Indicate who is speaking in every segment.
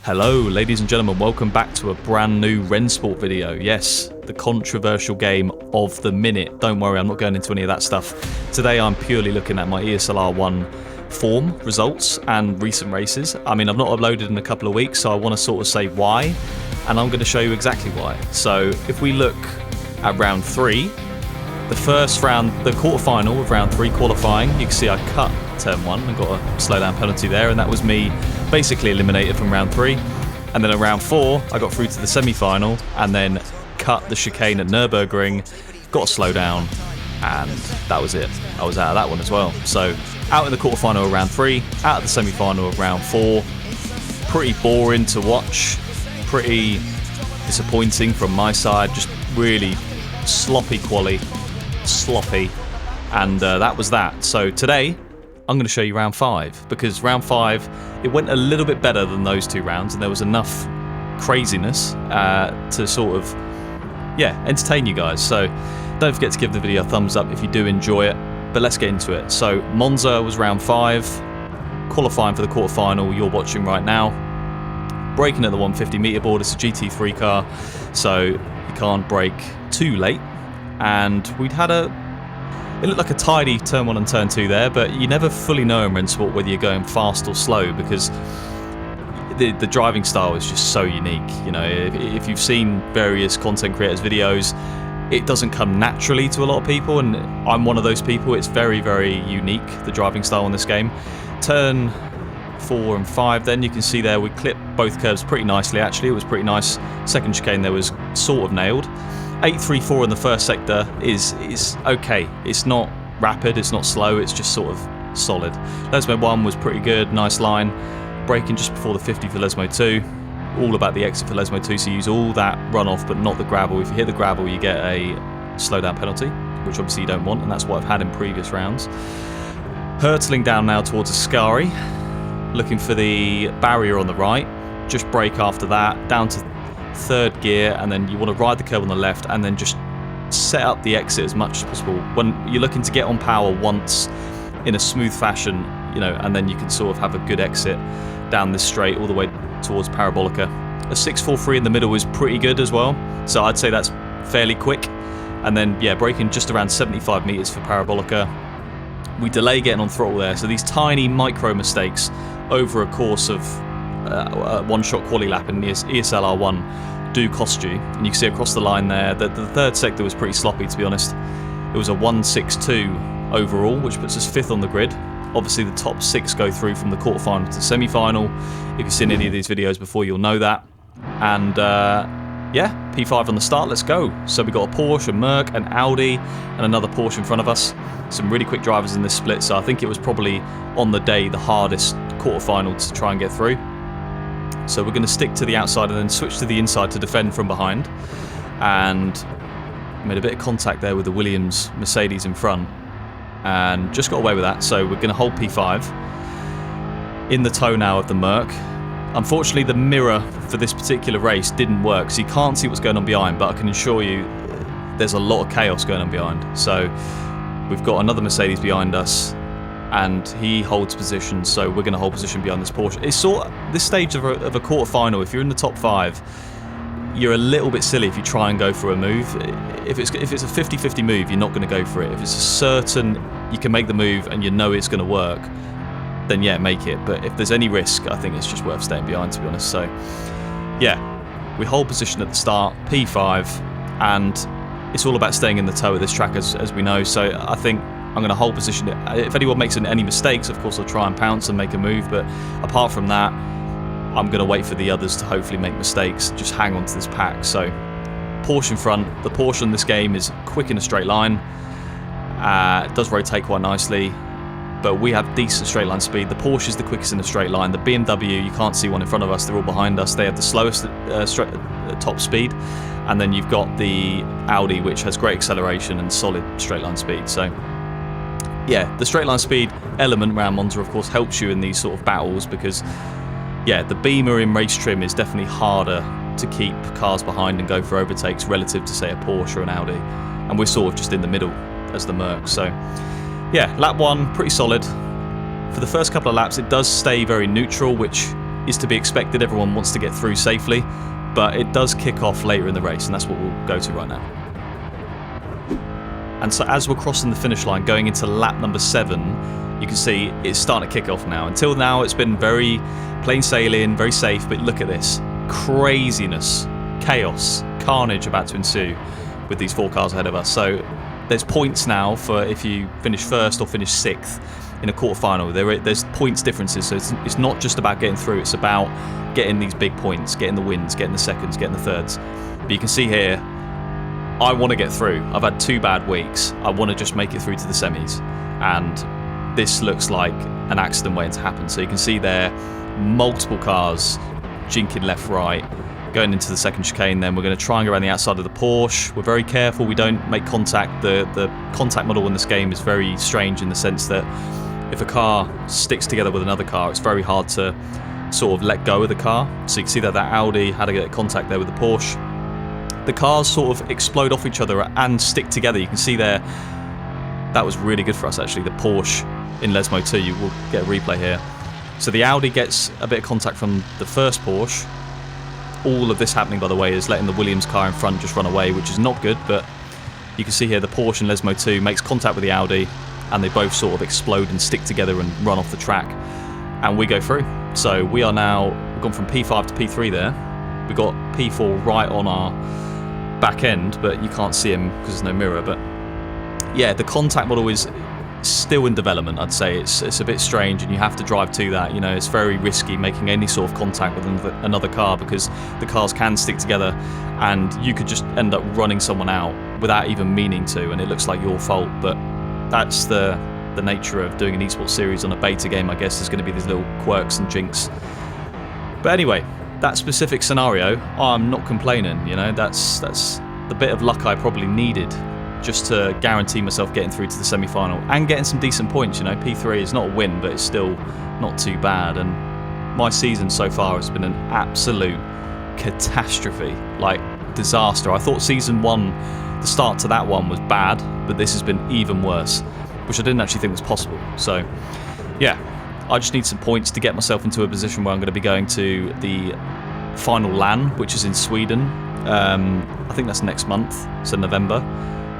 Speaker 1: Hello ladies and gentlemen, welcome back to a brand new Rennsport video. Yes, the controversial game of the minute. Don't worry, I'm not going into any of that stuff. Today I'm purely looking at my ESLR1 form, results and recent races. I mean, I've not uploaded in a couple of weeks, so I want to sort of say why, and I'm going to show you exactly why. So if we look at round 3, the first round, the quarterfinal of round 3 qualifying, you can see I cut turn 1 and got a slowdown penalty there, and that was me basically eliminated from round 3. And then in round 4 I got through to the semi-final and then cut the chicane at Nürburgring, got a slowdown, and that was it. I was out of that one as well. So out in the quarterfinal of round 3, out of the semi-final of round 4. Pretty boring to watch, pretty disappointing from my side, just really sloppy quali, sloppy, and that was that. So today I'm going to show you round 5, because round 5, it went a little bit better than those two rounds, and there was enough craziness to sort of, entertain you guys. So don't forget to give the video a thumbs up if you do enjoy it, but let's get into it. So Monza was round 5, qualifying for the quarterfinal you're watching right now. Braking at the 150 metre board, it's a GT3 car, so you can't brake too late, and we'd had it looked like a tidy turn 1 and turn 2 there, but you never fully know in Rennsport whether you're going fast or slow, because the driving style is just so unique. You know, if you've seen various content creators' videos, it doesn't come naturally to a lot of people, and I'm one of those people. It's very, very unique, the driving style in this game. Turn 4 and 5, then you can see there we clipped both curves pretty nicely. Actually, it was pretty nice. Second chicane there was sort of nailed. 834 in the first sector is okay. It's not rapid, it's not slow, it's just sort of solid. Lesmo 1 was pretty good, nice line. Braking just before the 50 for Lesmo 2. All about the exit for Lesmo 2, so you use all that runoff but not the gravel. If you hit the gravel you get a slowdown penalty, which obviously you don't want, and that's what I've had in previous rounds. Hurtling down now towards Ascari, looking for the barrier on the right. Just brake after that, down to third gear, and then you want to ride the curb on the left and then just set up the exit as much as possible. When you're looking to get on power once in a smooth fashion, you know, and then you can sort of have a good exit down this straight all the way towards Parabolica. A 643 in the middle is pretty good as well, so I'd say that's fairly quick. And then braking just around 75 meters for Parabolica. We delay getting on throttle there, so these tiny micro mistakes over a course of one-shot quali lap in ESLR1 do cost you, and you can see across the line there that the third sector was pretty sloppy, to be honest. It was a 162 overall, which puts us 5th on the grid. Obviously the top 6 go through from the quarterfinal to the semi-final. If you've seen any of these videos before, you'll know that. And P5 on the start, let's go. So we got a Porsche, a Merc, an Audi, and another Porsche in front of us. Some really quick drivers in this split, so I think it was probably on the day the hardest quarterfinal to try and get through. So we're going to stick to the outside and then switch to the inside to defend from behind. And made a bit of contact there with the Williams Mercedes in front, and just got away with that. So we're going to hold P5 in the tow now of the Merc. Unfortunately, the mirror for this particular race didn't work, so you can't see what's going on behind, but I can assure you there's a lot of chaos going on behind. So we've got another Mercedes behind us, and he holds position, so we're going to hold position behind this Porsche. It's sort of this stage of a quarterfinal. If you're in the top 5, you're a little bit silly if you try and go for a move. If it's a 50-50 move, you're not going to go for it. If it's a certain you can make the move and you know it's going to work, then yeah, make it. But if there's any risk, I think it's just worth staying behind, to be honest. So yeah, we hold position at the start, P5, and it's all about staying in the tow of this track, as we know. So I think I'm going to hold position. If anyone makes any mistakes, of course I'll try and pounce and make a move, but apart from that, I'm going to wait for the others to hopefully make mistakes, just hang on to this pack. So Porsche in front. The Porsche in this game is quick in a straight line. It does rotate quite nicely, but we have decent straight line speed. The Porsche is the quickest in a straight line. The BMW, you can't see one in front of us, they're all behind us. They have the slowest top speed. And then you've got the Audi, which has great acceleration and solid straight line speed. So yeah, the straight line speed element around Monza, of course, helps you in these sort of battles, because yeah, the Beamer in race trim is definitely harder to keep cars behind and go for overtakes relative to, say, a Porsche or an Audi. And we're sort of just in the middle as the Merc. So yeah, lap 1, pretty solid. For the first couple of laps, it does stay very neutral, which is to be expected. Everyone wants to get through safely, but it does kick off later in the race, and that's what we'll go to right now. And so as we're crossing the finish line, going into lap number 7, you can see it's starting to kick off now. Until now, it's been very plain sailing, very safe, but look at this. Craziness, chaos, carnage about to ensue with these 4 cars ahead of us. So there's points now for if you finish first or finish 6th in a quarterfinal. There's points differences, so it's not just about getting through, it's about getting these big points, getting the wins, getting the seconds, getting the thirds. But you can see here, I want to get through. I've had 2 bad weeks. I want to just make it through to the semis, and this looks like an accident waiting to happen. So you can see there, multiple cars jinking left, right, going into the second chicane. Then we're going to try and go around the outside of the Porsche. We're very careful we don't make contact. The contact model in this game is very strange in the sense that if a car sticks together with another car, it's very hard to sort of let go of the car. So you can see that Audi had to get contact there with the Porsche. The cars sort of explode off each other and stick together. You can see there, that was really good for us actually, the Porsche in Lesmo 2. You will get a replay here. So the Audi gets a bit of contact from the first Porsche. All of this happening, by the way, is letting the Williams car in front just run away, which is not good, but you can see here the Porsche in Lesmo 2 makes contact with the Audi, and they both sort of explode and stick together and run off the track, and we go through. So we are now, we've gone from P5 to P3 there. We've got P4 right on our back end, but you can't see him because there's no mirror. But yeah, the contact model is still in development. I'd say it's a bit strange, and you have to drive to that. You know, it's very risky making any sort of contact with another car, because the cars can stick together and you could just end up running someone out without even meaning to, and it looks like your fault. But that's the nature of doing an esports series on a beta game. I guess there's going to be these little quirks and jinx. But anyway, that specific scenario, I'm not complaining. You know, that's the bit of luck I probably needed just to guarantee myself getting through to the semi-final and getting some decent points. You know, P3 is not a win, but it's still not too bad. And my season so far has been an absolute catastrophe, like disaster. I thought season 1, the start to that one was bad, but this has been even worse, which I didn't actually think was possible. So yeah, I just need some points to get myself into a position where I'm going to be going to the final LAN, which is in Sweden. I think that's next month, so November.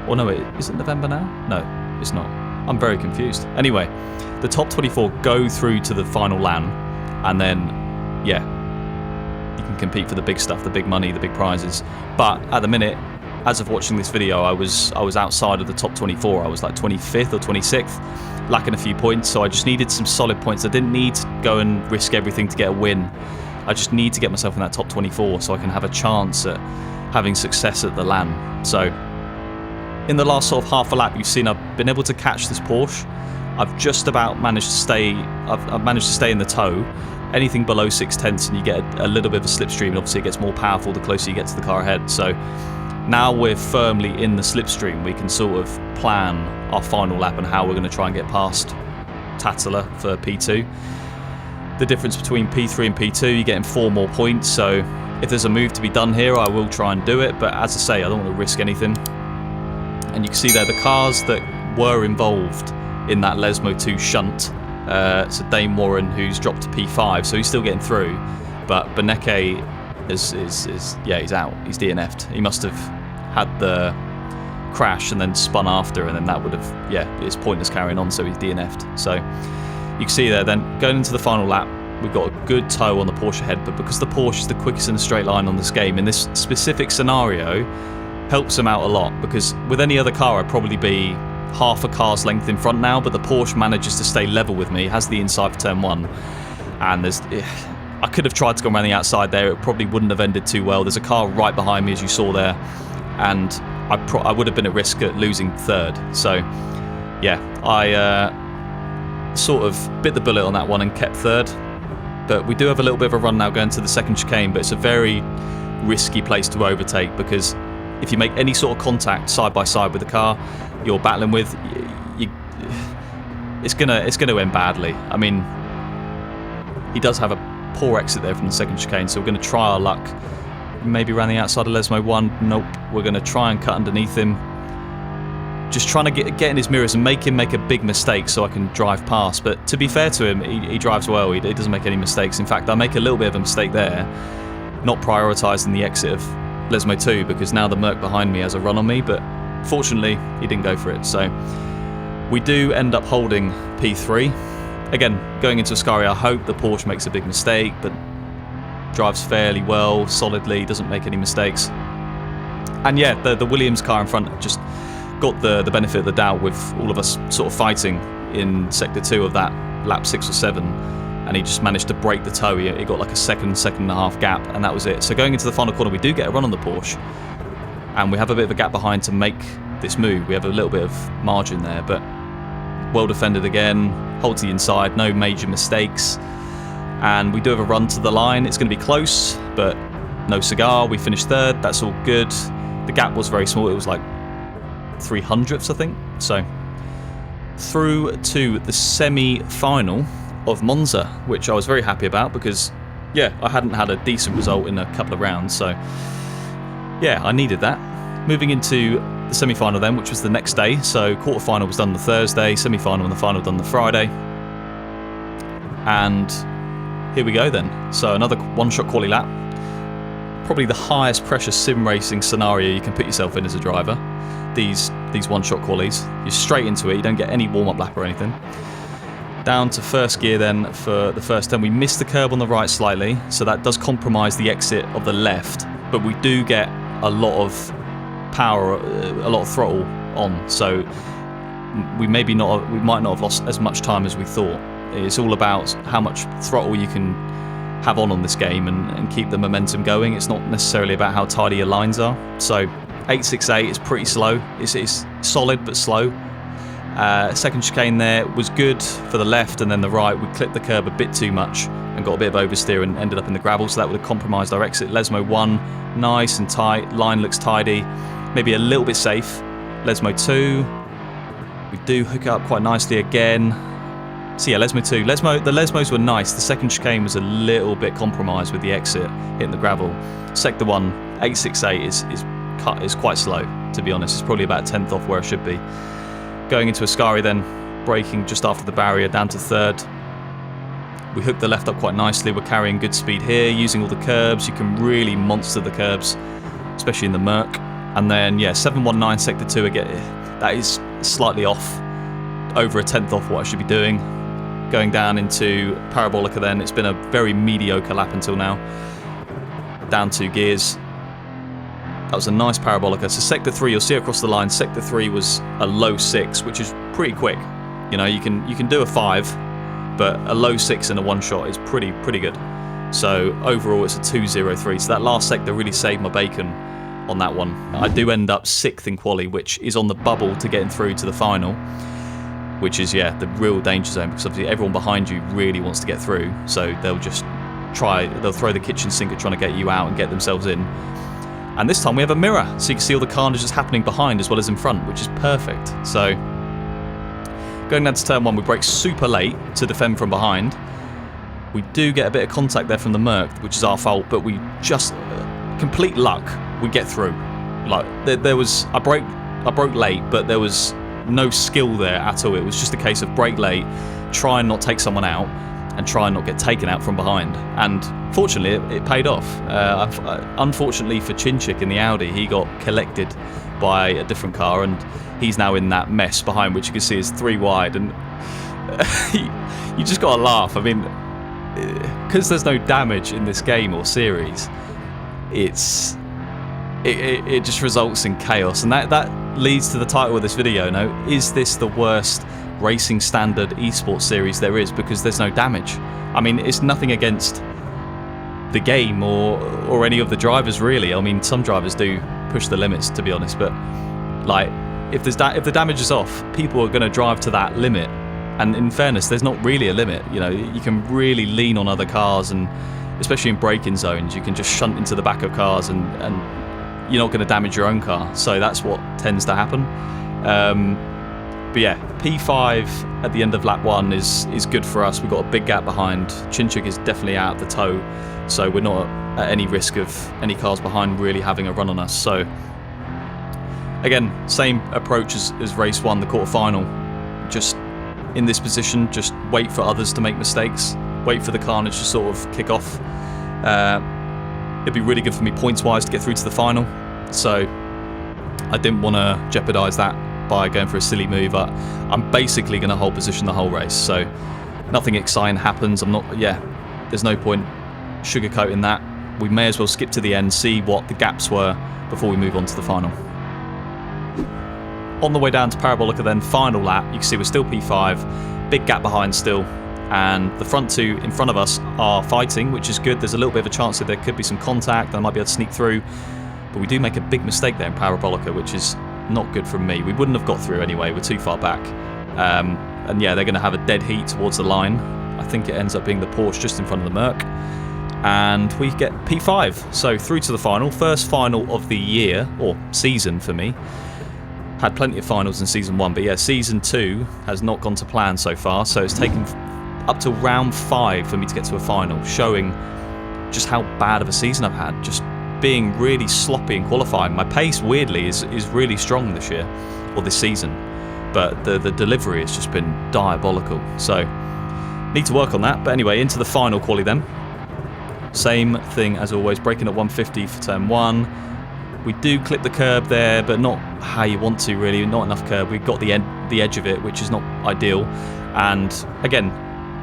Speaker 1: Or no, is it November now? No, it's not. I'm very confused. Anyway, the top 24 go through to the final LAN, and then, yeah, you can compete for the big stuff, the big money, the big prizes. But at the minute, as of watching this video, I was outside of the top 24. I was like 25th or 26th, lacking a few points, so I just needed some solid points. I didn't need to go and risk everything to get a win. I just need to get myself in that top 24 so I can have a chance at having success at the LAN. So in the last sort of half a lap, you've seen I've been able to catch this Porsche. I've just about managed to stay. I've managed to stay in the tow. Anything below 6/10 and you get a little bit of a slipstream, and obviously it gets more powerful the closer you get to the car ahead. So now we're firmly in the slipstream. We can sort of plan our final lap and how we're going to try and get past Tattler for P2. The difference between P3 and P2, you're getting 4 more points. So if there's a move to be done here, I will try and do it. But as I say, I don't want to risk anything. And you can see there the cars that were involved in that Lesmo 2 shunt. So Dame Warren, who's dropped to P5, so he's still getting through. But Beneke is he's out. He's DNF'd. He must have had the crash and then spun after, and then that would have, yeah, it's pointless carrying on, so he's DNF'd. So you can see there then, going into the final lap, we've got a good tow on the Porsche ahead, but because the Porsche is the quickest in a straight line on this game, in this specific scenario, helps them out a lot, because with any other car I'd probably be half a car's length in front now, but the Porsche manages to stay level with me, has the inside for turn 1, and I could have tried to go around the outside there, it probably wouldn't have ended too well. There's a car right behind me, as you saw there, and I would have been at risk at losing third. So yeah, I sort of bit the bullet on that one and kept third. But we do have a little bit of a run now going to the second chicane, but it's a very risky place to overtake, because if you make any sort of contact side by side with the car you're battling with, it's gonna end badly. I mean, he does have a poor exit there from the second chicane, so we're going to try our luck. Maybe around the outside of Lesmo 1. Nope. We're going to try and cut underneath him. just trying to get in his mirrors and make him make a big mistake so I can drive past. But to be fair to him, he drives well. He doesn't make any mistakes. In fact, I make a little bit of a mistake there, not prioritising the exit of Lesmo 2, because now the Merc behind me has a run on me, but fortunately he didn't go for it. So we do end up holding P3. Again, going into Ascari, I hope the Porsche makes a big mistake, but drives fairly well, solidly, doesn't make any mistakes. And yeah, the Williams car in front just got the benefit of the doubt with all of us sort of fighting in Sector 2 of that lap 6 or 7, and he just managed to break the toe. He got like a second and a half gap, and that was it. So going into the final corner, we do get a run on the Porsche, and we have a bit of a gap behind to make this move. We have a little bit of margin there, but well defended again, hold to the inside, no major mistakes, and we do have a run to the line. It's going to be close, but no cigar. We finished third, that's all good. The gap was very small, it was like 300ths, I think. So through to the semi-final of Monza, which I was very happy about because, yeah, I hadn't had a decent result in a couple of rounds, so yeah, I needed that. Moving into the semi-final then, which was the next day. So quarter-final was done the Thursday, semi-final and the final done the Friday. And here we go then. So another one-shot quali lap. Probably the highest pressure sim racing scenario you can put yourself in as a driver. These one-shot qualies. You're straight into it, you don't get any warm-up lap or anything. Down to first gear then for the first turn. We missed the curb on the right slightly, so that does compromise the exit of the left, but we do get a lot of power, a lot of throttle on, so we might not have lost as much time as we thought. It's all about how much throttle you can have on this game and keep the momentum going. It's not necessarily about how tidy your lines are. So 868 is pretty slow. It's solid but slow. Second chicane there was good for the left, and then the right, we clipped the curb a bit too much and got a bit of oversteer and ended up in the gravel, so that would have compromised our exit. Lesmo 1, nice and tight, line looks tidy, maybe a little bit safe. Lesmo 2, we do hook it up quite nicely again. So yeah, Lesmo 2, the Lesmos were nice, the second chicane was a little bit compromised with the exit, hitting the gravel. Sector 1, 868 is quite slow, to be honest. It's probably about a 10th off where I should be. Going into Ascari then, braking just after the barrier down to third. We hooked the left up quite nicely. We're carrying good speed here, using all the curbs. You can really monster the curbs, especially in the Merc. And then, yeah, 719 Sector 2 again. That is slightly off, over a 10th off what I should be doing. Going down into Parabolica then. It's been a very mediocre lap until now. Down 2 gears. That was a nice Parabolica. So Sector 3, you'll see across the line, Sector 3 was a low 6, which is pretty quick. You know, you can do a 5, but a low 6 in a one-shot is pretty good. So overall, it's a 203. So that last sector really saved my bacon on that one. I do end up 6th in quali, which is on the bubble to getting through to the final, which is, yeah, the real danger zone, because obviously everyone behind you really wants to get through. So they'll throw the kitchen sink at trying to get you out and get themselves in. And this time we have a mirror, so you can see all the carnage that's happening behind as well as in front, which is perfect. So going down to turn 1, we brake super late to defend from behind. We do get a bit of contact there from the Merc, which is our fault, but we just, complete luck, we get through. Like, I broke late, but there was no skill there at all. It was just a case of brake late, try and not take someone out, and try and not get taken out from behind. And fortunately, it paid off. Unfortunately for Chinchik in the Audi, he got collected by a different car, and he's now in that mess behind, which you can see is 3 wide. And you just gotta laugh. I mean, because there's no damage in this game or series, it just results in chaos. And that leads to the title of this video. Now, is this the worst racing standard esports series there is, because there's no damage? I mean, it's nothing against the game or any of the drivers really. I mean, some drivers do push the limits, to be honest, but like, if the damage is off, people are going to drive to that limit. And in fairness, there's not really a limit. You know, you can really lean on other cars, and especially in braking zones, you can just shunt into the back of cars, and you're not going to damage your own car. So that's what tends to happen. But yeah, P5 at the end of lap 1 is good for us. We've got a big gap behind. Chinchik is definitely out of the toe, so we're not at any risk of any cars behind really having a run on us. So again, same approach as race 1, the quarterfinal. Just in this position, just wait for others to make mistakes, wait for the Carnage to sort of kick off. It'd be really good for me points-wise to get through to the final, so I didn't want to jeopardise that by going for a silly move. I'm basically going to hold position the whole race, so nothing exciting happens. There's no point sugarcoating that. We may as well skip to the end, see what the gaps were before we move on to the final. On the way down to Parabolica then, final lap, you can see we're still P5, big gap behind still, and the front two in front of us are fighting, which is good. There's a little bit of a chance that there could be some contact and I might be able to sneak through, but we do make a big mistake there in Parabolica, which is not good from me. We wouldn't have got through anyway, we're too far back. And yeah, they're going to have a dead heat towards the line. I think it ends up being the Porsche just in front of the Merc. And we get P5, so through to the final. First final of the year, or season for me. Had plenty of finals in Season 1, but yeah, Season 2 has not gone to plan so far, so it's taken up to round 5 for me to get to a final, showing just how bad of a season I've had, just being really sloppy in qualifying. My pace, weirdly, is really strong this year, or this season, but the delivery has just been diabolical, so need to work on that. But anyway, into the final quali then. Same thing as always, braking at 150 for turn 1. We do clip the curb there, but not how you want to really, not enough curb. We got the edge of it, which is not ideal. And again,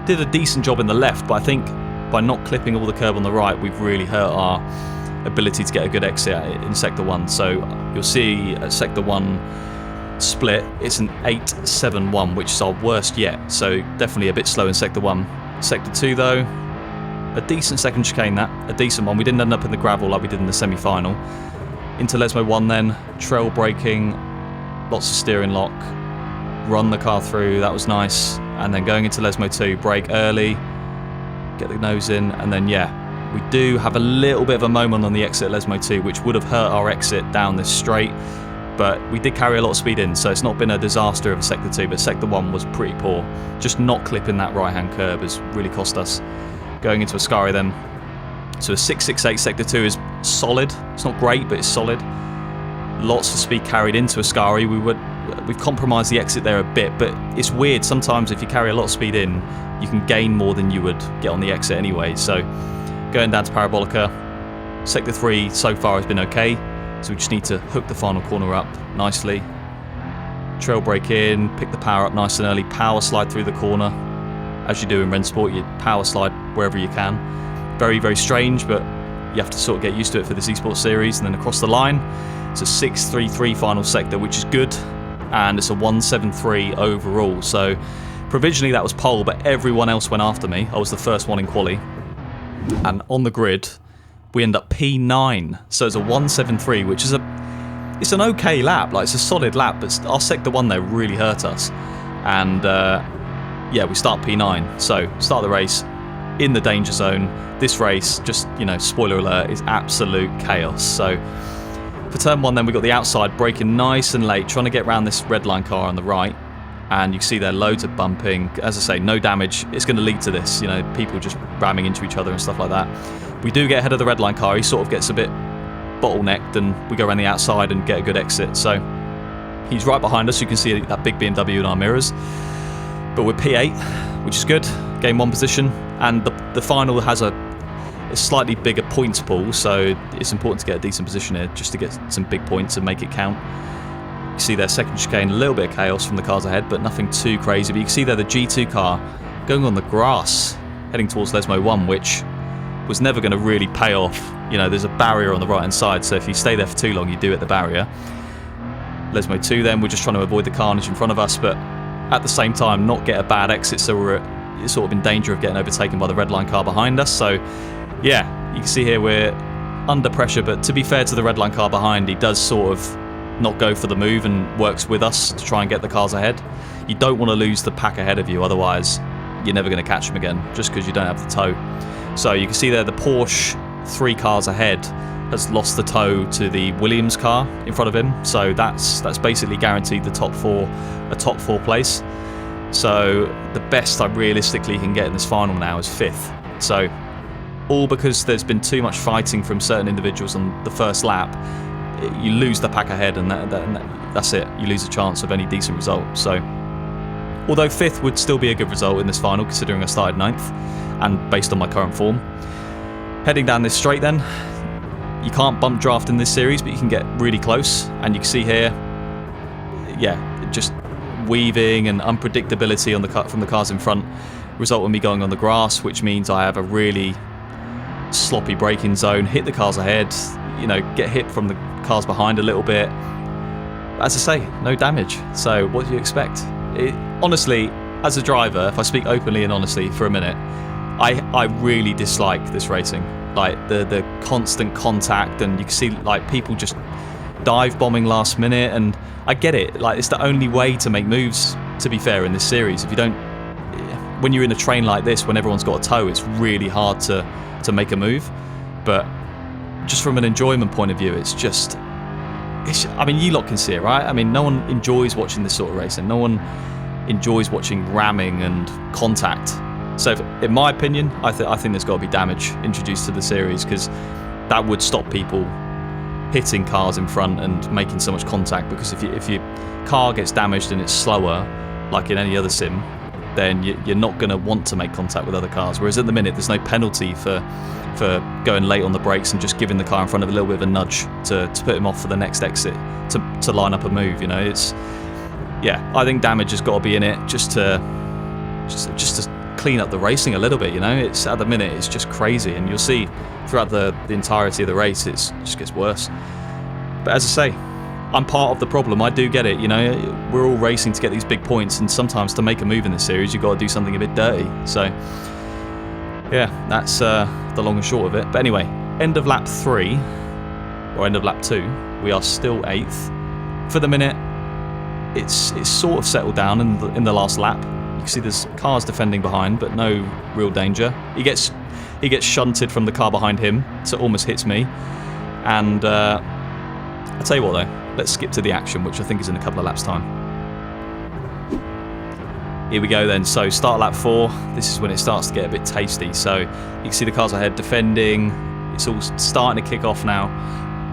Speaker 1: did a decent job in the left, but I think by not clipping all the curb on the right, we've really hurt our ability to get a good exit in Sector 1. So you'll see at Sector 1 split, it's an 8.71, which is our worst yet. So definitely a bit slow in Sector 1. Sector 2 though, a decent second chicane, a decent one. We didn't end up in the gravel like we did in the semi-final. Into Lesmo 1 then, trail braking, lots of steering lock, run the car through, that was nice. And then going into Lesmo 2, brake early, get the nose in, and then yeah, we do have a little bit of a moment on the exit at Lesmo 2, which would have hurt our exit down this straight, but we did carry a lot of speed in, so it's not been a disaster of a Sector 2, but Sector 1 was pretty poor. Just not clipping that right-hand curb has really cost us. Going into Ascari then, so a 6.68 Sector 2 is solid. It's not great, but it's solid. Lots of speed carried into Ascari. We've compromised the exit there a bit, but it's weird. Sometimes if you carry a lot of speed in, you can gain more than you would get on the exit anyway. So going down to Parabolica, Sector 3 so far has been okay. So we just need to hook the final corner up nicely. Trail brake in, pick the power up nice and early, power slide through the corner. As you do in Rennsport, you power slide wherever you can. Very, very strange, but you have to sort of get used to it for this esports series. And then across the line, it's a 6.33 final sector, which is good, and it's a 1.73 overall. So provisionally that was pole, but everyone else went after me. I was the first one in quali, and on the grid we end up P9. So it's a 1.73, which is it's an okay lap, like it's a solid lap, but our sector 1 there really hurt us. And yeah, we start P9. So start the race in the danger zone. This race, just, you know, spoiler alert, is absolute chaos. So for turn 1 then, we got the outside braking nice and late, trying to get around this red line car on the right, and you can see there loads of bumping. As I say, no damage. It's going to lead to this, you know, people just ramming into each other and stuff like that. We do get ahead of the red line car. He sort of gets a bit bottlenecked, and we go around the outside and get a good exit. So he's right behind us. You can see that big BMW in our mirrors, but we're P8, which is good. Gain 1 position, and the final has a slightly bigger points pool, so it's important to get a decent position here just to get some big points and make it count. You see their second chicane, a little bit of chaos from the cars ahead, but nothing too crazy. But you can see there the G2 car going on the grass, heading towards Lesmo 1, which was never going to really pay off. You know, there's a barrier on the right-hand side, so if you stay there for too long, you do hit the barrier. Lesmo 2 then, we're just trying to avoid the carnage in front of us, but at the same time, not get a bad exit, so we're sort of in danger of getting overtaken by the red line car behind us. So yeah, you can see here we're under pressure, but to be fair to the red line car behind, he does sort of not go for the move and works with us to try and get the cars ahead. You don't want to lose the pack ahead of you, otherwise you're never going to catch them again, just because you don't have the tow. So you can see there the Porsche 3 cars ahead has lost the tow to the Williams car in front of him, so that's basically guaranteed the top 4 place. So the best I realistically can get in this final now is 5th. So all because there's been too much fighting from certain individuals on the first lap, you lose the pack ahead, and that's it. You lose a chance of any decent result. So, although 5th would still be a good result in this final, considering I started 9th, and based on my current form. Heading down this straight then, you can't bump draft in this series, but you can get really close, and you can see here, yeah, just weaving and unpredictability on the cut from the cars in front result in me going on the grass, which means I have a really sloppy braking zone, hit the cars ahead, you know, get hit from the cars behind a little bit. As I say, no damage. So what do you expect? Honestly, as a driver, if I speak openly and honestly for a minute, I really dislike this racing. Like the constant contact, and you can see like people just dive bombing last minute, and I get it. Like, it's the only way to make moves, to be fair, in this series. If you don't, when you're in a train like this, when everyone's got a tow, it's really hard to make a move. But just from an enjoyment point of view, it's just, I mean, you lot can see it, right? I mean, no one enjoys watching this sort of racing. No one enjoys watching ramming and contact. So, in my opinion, I think there's got to be damage introduced to the series, because that would stop people hitting cars in front and making so much contact. Because if your car gets damaged and it's slower, like in any other sim, then you're not going to want to make contact with other cars. Whereas at the minute, there's no penalty for going late on the brakes and just giving the car in front of a little bit of a nudge to put him off for the next exit, to line up a move. You know, I think damage has got to be in it just to clean up the racing a little bit. You know, it's at the minute it's just crazy, and you'll see throughout the entirety of the race it just gets worse. But as I say, I'm part of the problem. I do get it. You know, we're all racing to get these big points, and sometimes to make a move in this series, you've got to do something a bit dirty. So yeah, that's the long and short of it. But anyway, end of lap 3 or end of lap 2, we are still 8th for the minute. It's sort of settled down in the last lap. You can see there's cars defending behind, but no real danger. He gets shunted from the car behind him, so it almost hits me. And I'll tell you what though, let's skip to the action, which I think is in a couple of laps' time. Here we go then. So start lap 4. This is when it starts to get a bit tasty. So you can see the cars ahead defending. It's all starting to kick off now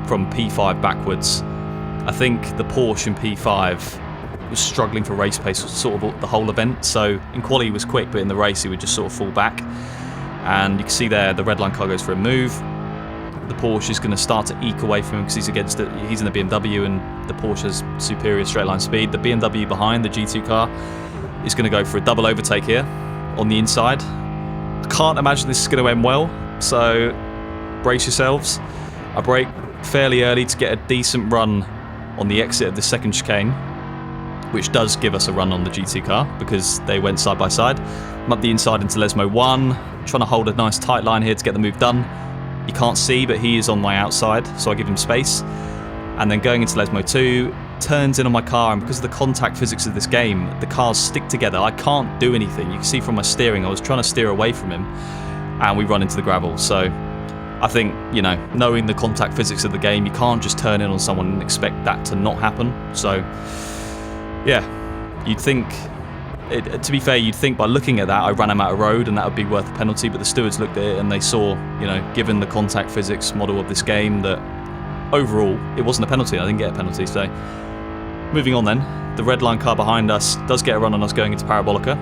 Speaker 1: from P5 backwards. I think the Porsche in P5 was struggling for race pace sort of the whole event. So in quali he was quick, but in the race he would just sort of fall back. And you can see there the red line car goes for a move. The Porsche is going to start to eke away from him because he's in the BMW, and the Porsche has superior straight line speed. The BMW behind, the G2 car, is going to go for a double overtake here on the inside. Can't imagine this is going to end well, so brace yourselves. I brake fairly early to get a decent run on the exit of the second chicane, which does give us a run on the GT car because they went side by side. I'm up the inside into Lesmo 1, trying to hold a nice tight line here to get the move done. You can't see, but he is on my outside, so I give him space. And then going into Lesmo 2, turns in on my car, and because of the contact physics of this game, the cars stick together. I can't do anything. You can see from my steering, I was trying to steer away from him, and we run into the gravel. So I think, you know, knowing the contact physics of the game, you can't just turn in on someone and expect that to not happen. So yeah, you'd think, to be fair, you'd think by looking at that I ran him out of road and that would be worth a penalty, but the stewards looked at it and they saw, you know, given the contact physics model of this game, that overall it wasn't a penalty. I didn't get a penalty. So moving on then, the red line car behind us does get a run on us going into Parabolica.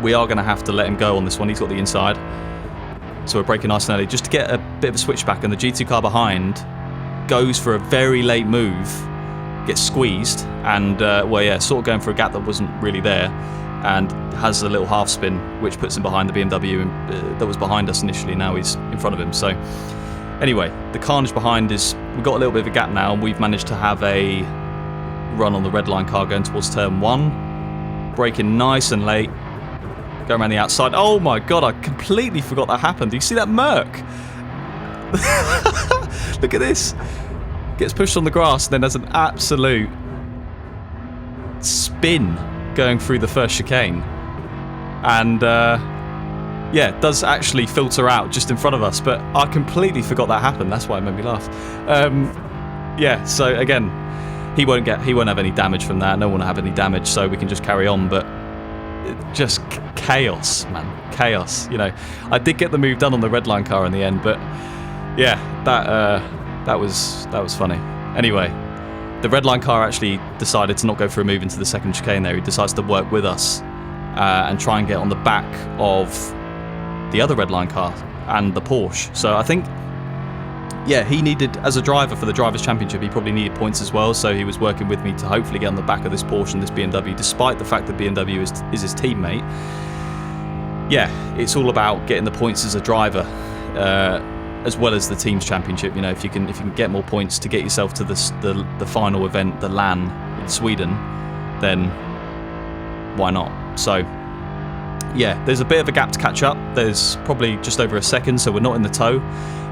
Speaker 1: We are going to have to let him go on this one. He's got the inside, so we're braking nice and early just to get a bit of a switchback, and the G2 car behind goes for a very late move, gets squeezed, and well, yeah, sort of going for a gap that wasn't really there, and has a little half spin, which puts him behind the BMW that was behind us initially. Now he's in front of him. So anyway, the Carnage behind we've got a little bit of a gap now, and we've managed to have a run on the red line car going towards turn 1, braking nice and late, going around the outside. Oh my god, I completely forgot that happened. Do you see that Merc? Look at this. Gets pushed on the grass, and then there's an absolute spin going through the first chicane, and yeah, it does actually filter out just in front of us, but I completely forgot that happened. That's why it made me laugh. Yeah, so again, he won't have any damage from that. No one will have any damage, so we can just carry on. But just chaos, man, chaos. You know, I did get the move done on the red line car in the end, but yeah, That was funny. Anyway, the red line car actually decided to not go for a move into the second chicane there. He decides to work with us and try and get on the back of the other red line car and the Porsche. So I think, yeah, he needed, as a driver for the Drivers' Championship, he probably needed points as well. So he was working with me to hopefully get on the back of this Porsche and this BMW, despite the fact that BMW is his teammate. Yeah, it's all about getting the points as a driver, as well as the team's championship. You know, if you can get more points to get yourself to the final event, the LAN in Sweden, then why not? So yeah, there's a bit of a gap to catch up. There's probably just over a second, so we're not in the tow.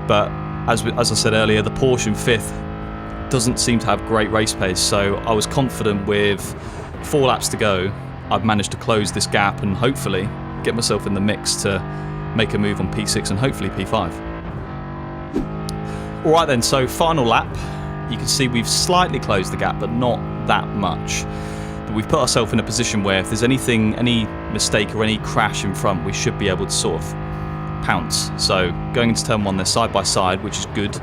Speaker 1: But as I said earlier, the Porsche in 5th doesn't seem to have great race pace. So I was confident with 4 laps to go, I've managed to close this gap and hopefully get myself in the mix to make a move on P6 and hopefully P5. Alright then, so final lap. You can see we've slightly closed the gap, but not that much. But we've put ourselves in a position where if there's any mistake or any crash in front, we should be able to sort of pounce. So going into turn 1, they're side by side, which is good.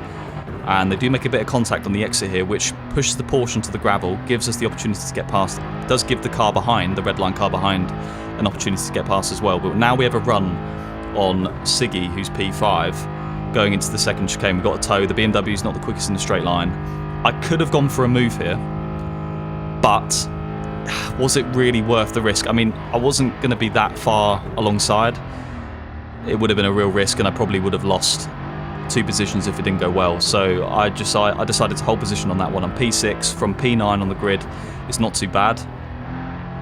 Speaker 1: And they do make a bit of contact on the exit here, which pushes the Porsche into the gravel, gives us the opportunity to get past. It does give the car behind, the red line car behind, an opportunity to get past as well. But now we have a run on Siggy, who's P5. Going into the second chicane, we've got a tow. The BMW is not the quickest in the straight line. I could have gone for a move here, but was it really worth the risk? I mean, I wasn't going to be that far alongside. It would have been a real risk, and I probably would have lost 2 positions if it didn't go well. So I decided to hold position on that one. On P6 from P9 on the grid, it's not too bad,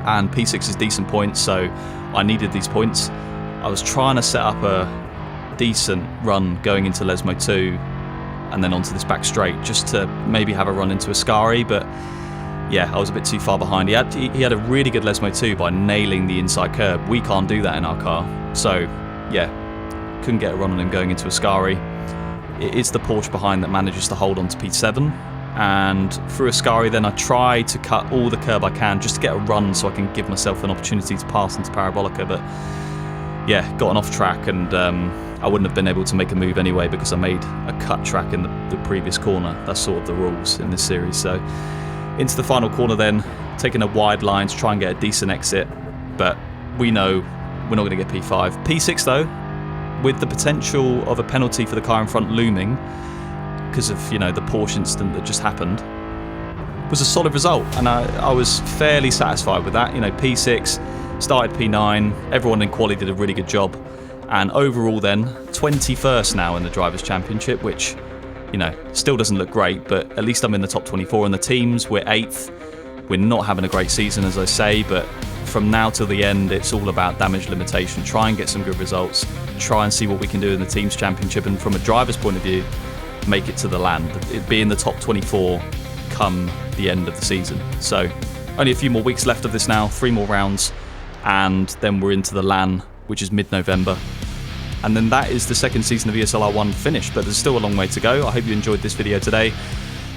Speaker 1: and P6 is decent points, so I needed these points. I was trying to set up a decent run going into Lesmo 2 and then onto this back straight just to maybe have a run into Ascari, but yeah, I was a bit too far behind. He had a really good Lesmo 2 by nailing the inside curb. We can't do that in our car, so yeah, couldn't get a run on him going into Ascari. It is the Porsche behind that manages to hold on to P7, and through Ascari then I try to cut all the curb I can just to get a run so I can give myself an opportunity to pass into Parabolica, but yeah, gotten off track, and I wouldn't have been able to make a move anyway because I made a cut track in the previous corner. That's sort of the rules in this series. So into the final corner then, taking a wide line to try and get a decent exit, but we know we're not going to get P5. P6 though, with the potential of a penalty for the car in front looming because of, you know, the Porsche incident that just happened, was a solid result, and I was fairly satisfied with that. You know, P6, started P9, everyone in quali did a really good job, and overall then 21st now in the Drivers' Championship, which, you know, still doesn't look great, but at least I'm in the top 24. In the teams, we're 8th. We're not having a great season, as I say, but from now till the end, it's all about damage limitation. Try and get some good results, try and see what we can do in the teams championship, and from a driver's point of view, make it to the land. It be in the top 24 come the end of the season. So only a few more weeks left of this now, 3 more rounds, and then we're into the LAN, which is mid-November. And then that is the second season of ESLR 1 finished, but there's still a long way to go. I hope you enjoyed this video today.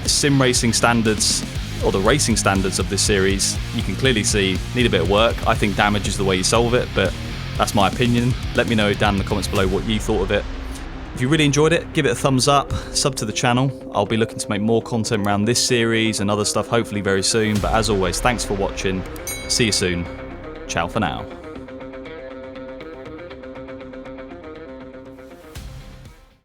Speaker 1: The sim racing standards, or the racing standards of this series, you can clearly see need a bit of work. I think damage is the way you solve it, but that's my opinion. Let me know down in the comments below what you thought of it. If you really enjoyed it, give it a thumbs up, sub to the channel. I'll be looking to make more content around this series and other stuff hopefully very soon. But as always, thanks for watching. See you soon. Ciao for now.